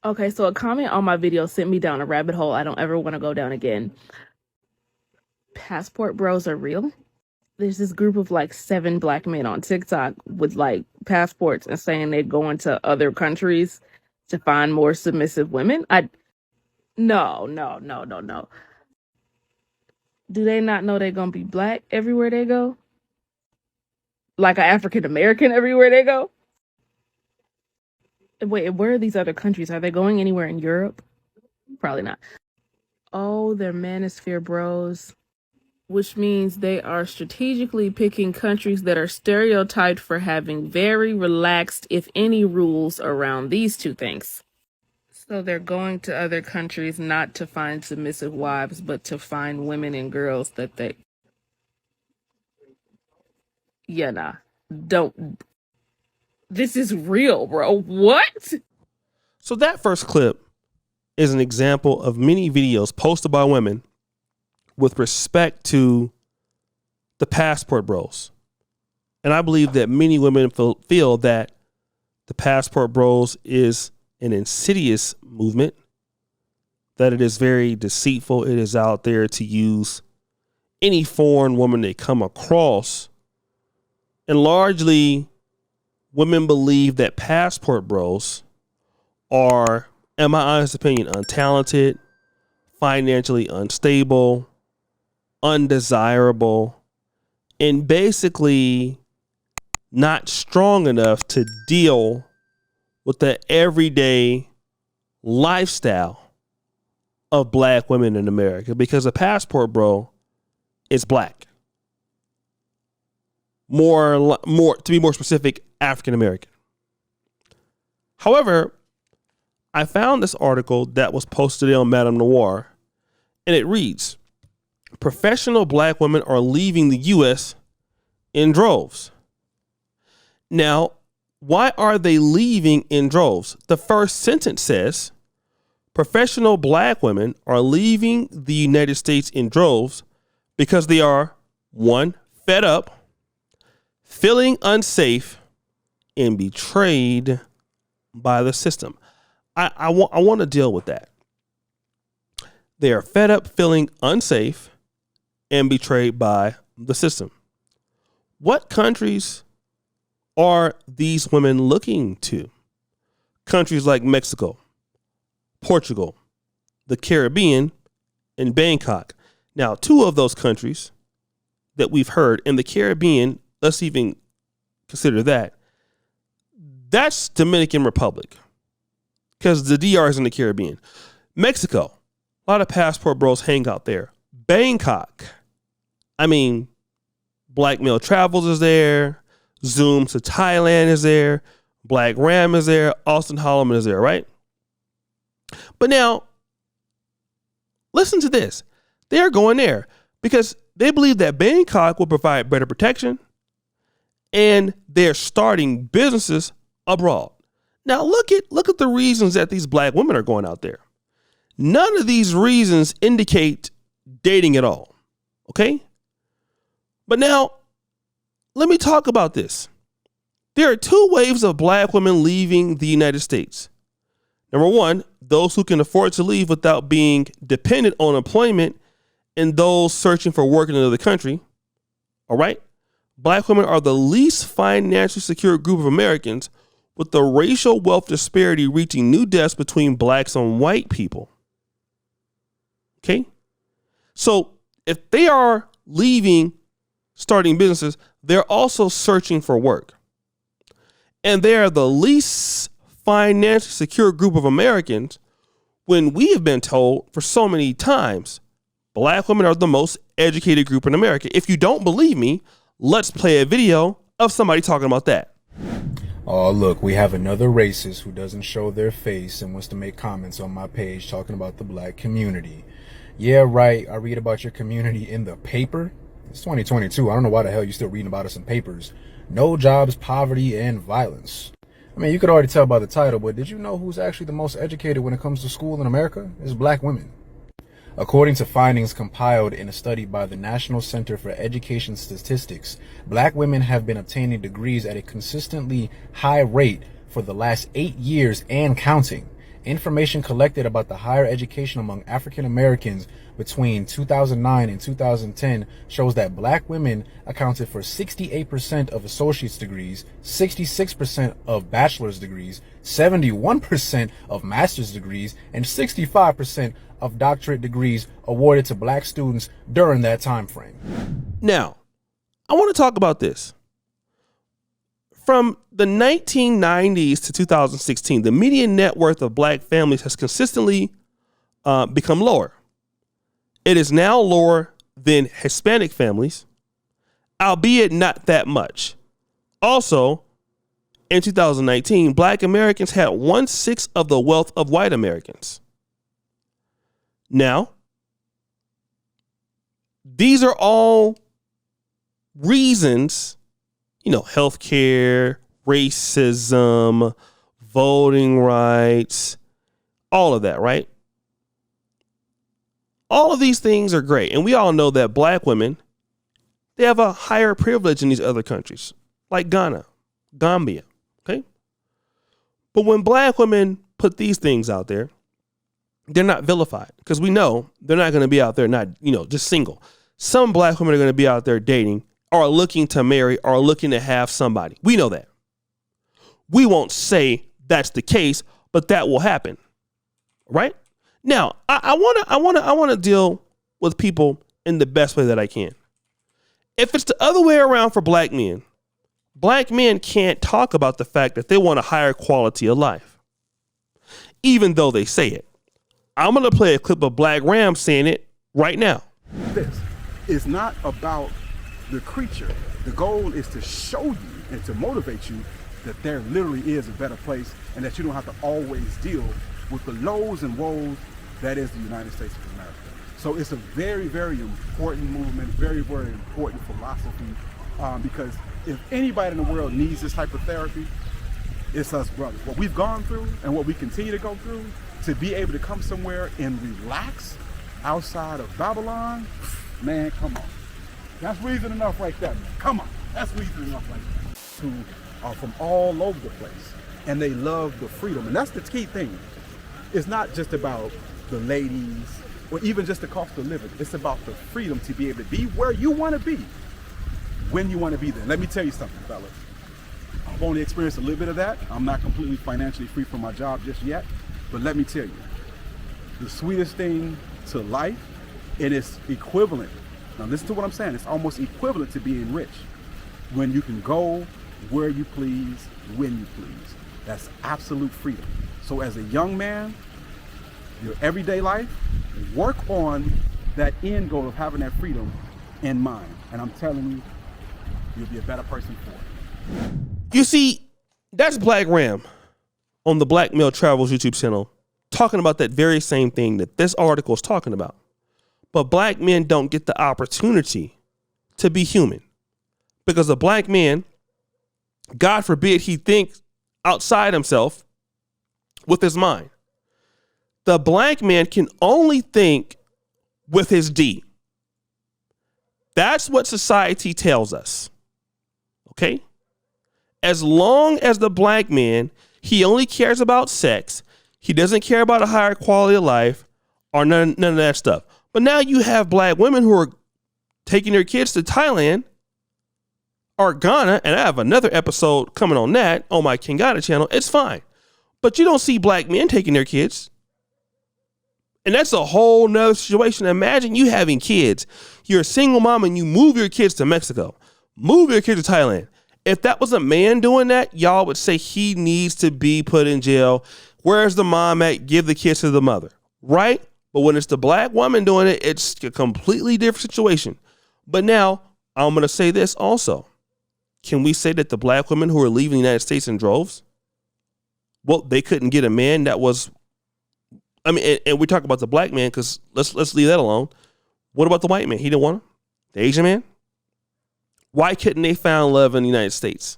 Okay, so a comment on my video sent me down a rabbit hole I don't ever want to go down again. Passport bros are real? There's this group of like 7 black men on TikTok with like passports and saying they're going to other countries to find more submissive women. No. Do they not know they're gonna be black everywhere they go? Like an African American everywhere they go? Wait, where are these other countries? Are they going anywhere in Europe? Probably not. Oh, they're manosphere bros, which means they are strategically picking countries that are stereotyped for having very relaxed, if any, rules around these two things. So they're going to other countries not to find submissive wives, but to find women and girls that they. Yeah, nah. Don't. This is real, bro. What? So that first clip is an example of many videos posted by women with respect to the passport bros. And I believe that many women feel that the passport bros is an insidious movement, that it is very deceitful. It is out there to use any foreign woman they come across. And largely, women believe that passport bros are, in my honest opinion, untalented, financially unstable, undesirable, and basically not strong enough to deal with the everyday lifestyle of black women in America, because a passport bro is black. More to be more specific, African American. However, I found this article that was posted on Madame Noir, and it reads, professional black women are leaving the U.S. in droves. Now, why are they leaving in droves? The first sentence says, professional black women are leaving the United States in droves because they are, 1, fed up, feeling unsafe, and betrayed by the system. I want to deal with that. They are fed up, feeling unsafe, and betrayed by the system. What countries are these women looking to? Countries like Mexico, Portugal, the Caribbean, and Bangkok. Now, 2 of those countries that we've heard in the Caribbean, let's even consider that. That's Dominican Republic, because the DR is in the Caribbean. Mexico, a lot of passport bros hang out there. Bangkok, I mean, Black Male Travels is there. Zoom to Thailand is there. Black Ram is there. Austin Holloman is there, right? But now, listen to this. They're going there because they believe that Bangkok will provide better protection, and they're starting businesses abroad. Now, look at the reasons that these black women are going out there. None of these reasons indicate dating at all. Okay? But now, let me talk about this. There are 2 waves of black women leaving the United States. Number 1, those who can afford to leave without being dependent on employment, and those searching for work in another country. All right? Black women are the least financially secure group of Americans, with the racial wealth disparity reaching new depths between blacks and white people. Okay? So if they are leaving, starting businesses, they're also searching for work. And they are the least financially secure group of Americans, when we have been told for so many times, black women are the most educated group in America. If you don't believe me, let's play a video of somebody talking about that. Oh, look, we have another racist who doesn't show their face and wants to make comments on my page talking about the black community. Yeah, right. I read about your community in the paper. It's 2022. I don't know why the hell you're still reading about us in papers. No jobs, poverty, and violence. I mean, you could already tell by the title, but did you know who's actually the most educated when it comes to school in America? It's black women. According to findings compiled in a study by the National Center for Education Statistics, black women have been obtaining degrees at a consistently high rate for the last 8 years and counting. Information collected about the higher education among African Americans between 2009 and 2010 shows that black women accounted for 68% of associate's degrees, 66% of bachelor's degrees, 71% of master's degrees, and 65% of doctorate degrees awarded to black students during that time frame. Now, I want to talk about this. From the 1990s to 2016, the median net worth of black families has consistently become lower. It is now lower than Hispanic families, albeit not that much. Also, in 2019, black Americans had 1/6 of the wealth of white Americans. Now, these are all reasons, healthcare, racism, voting rights, all of that, right? All of these things are great. And we all know that black women, they have a higher privilege in these other countries, like Ghana, Gambia, okay? But when black women put these things out there, they're not vilified because we know they're not going to be out there not, just single. Some black women are going to be out there dating or looking to marry or looking to have somebody. We know that. We won't say that's the case, but that will happen, right? Now, I want to deal with people in the best way that I can. If it's the other way around for black men can't talk about the fact that they want a higher quality of life, even though they say it. I'm going to play a clip of Black Ram saying it right now. This is not about the creature. The goal is to show you and to motivate you that there literally is a better place and that you don't have to always deal with the lows and woes that is the United States of America. So it's a very, very important movement, very, very important philosophy, because if anybody in the world needs this type of therapy, it's us brothers. What we've gone through and what we continue to go through, to be able to come somewhere and relax outside of Babylon, man, come on. That's reason enough right there, man. Come on, that's reason enough right there. Who are from all over the place, and they love the freedom. And that's the key thing. It's not just about the ladies, or even just the cost of living. It's about the freedom to be able to be where you want to be, when you want to be there. Let me tell you something, fellas. I've only experienced a little bit of that. I'm not completely financially free from my job just yet. But let me tell you, the sweetest thing to life, it is equivalent. Now listen to what I'm saying. It's almost equivalent to being rich. When you can go where you please, when you please. That's absolute freedom. So as a young man, your everyday life, work on that end goal of having that freedom in mind. And I'm telling you, you'll be a better person for it. You see, that's Black Ram on the Black Male Travels YouTube channel talking about that very same thing that this article is talking about. But black men don't get the opportunity to be human because a black man, God forbid, he thinks outside himself with his mind. The black man can only think with his D. That's what society tells us. Okay? As long as the black man, he only cares about sex, he doesn't care about a higher quality of life or none of that stuff. But now you have black women who are taking their kids to Thailand or Ghana, and I have another episode coming on that on my King Ghana channel. It's fine. But you don't see black men taking their kids. And that's a whole nother situation. Imagine you having kids. You're a single mom and you move your kids to Mexico. Move your kids to Thailand. If that was a man doing that, y'all would say he needs to be put in jail. Where's the mom at? Give the kids to the mother. Right? But when it's the black woman doing it, it's a completely different situation. But now, I'm going to say this also. Can we say that the black women who are leaving the United States in droves, well, they couldn't get a man that was, I mean, and we talk about the black man because let's leave that alone. What about the white man? He didn't want him? The Asian man? Why couldn't they find love in the United States?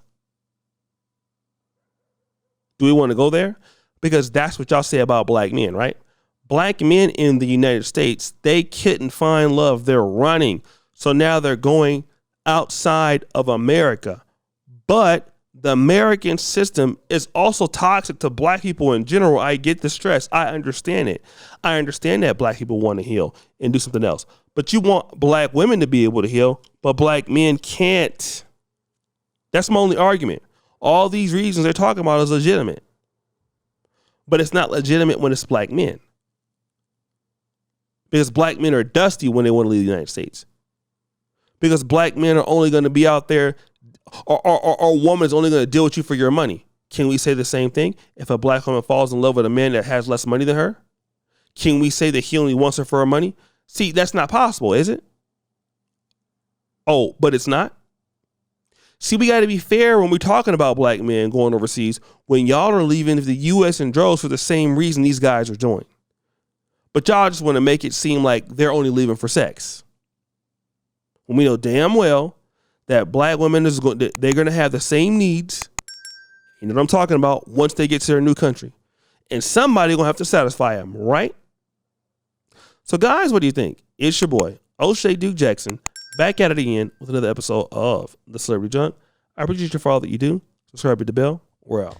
Do we want to go there? Because that's what y'all say about black men, right? Black men in the United States, they couldn't find love. They're running. So now they're going outside of America. But The American system is also toxic to black people in general. I get the stress. I understand it. I understand that black people want to heal and do something else. But you want black women to be able to heal, but black men can't. That's my only argument. All these reasons they're talking about is legitimate. But it's not legitimate when it's black men. Because black men are dusty when they want to leave the United States. Because black men are only going to be out there, or a woman is only going to deal with you for your money. Can we say the same thing if a black woman falls in love with a man that has less money than her? Can we say that he only wants her for her money? See, that's not possible, is it? Oh, but it's not? See, we got to be fair when we're talking about black men going overseas when y'all are leaving the U.S. in droves for the same reason these guys are doing. But y'all just want to make it seem like they're only leaving for sex. When we know damn well that black women they're going to have the same needs, you know what I'm talking about, once they get to their new country. And somebody going to have to satisfy them, right? So guys, what do you think? It's your boy, O'Shea Duke Jackson, back at it again with another episode of The Celebrity Junk. I appreciate you for all that you do. Subscribe to the bell. We're out.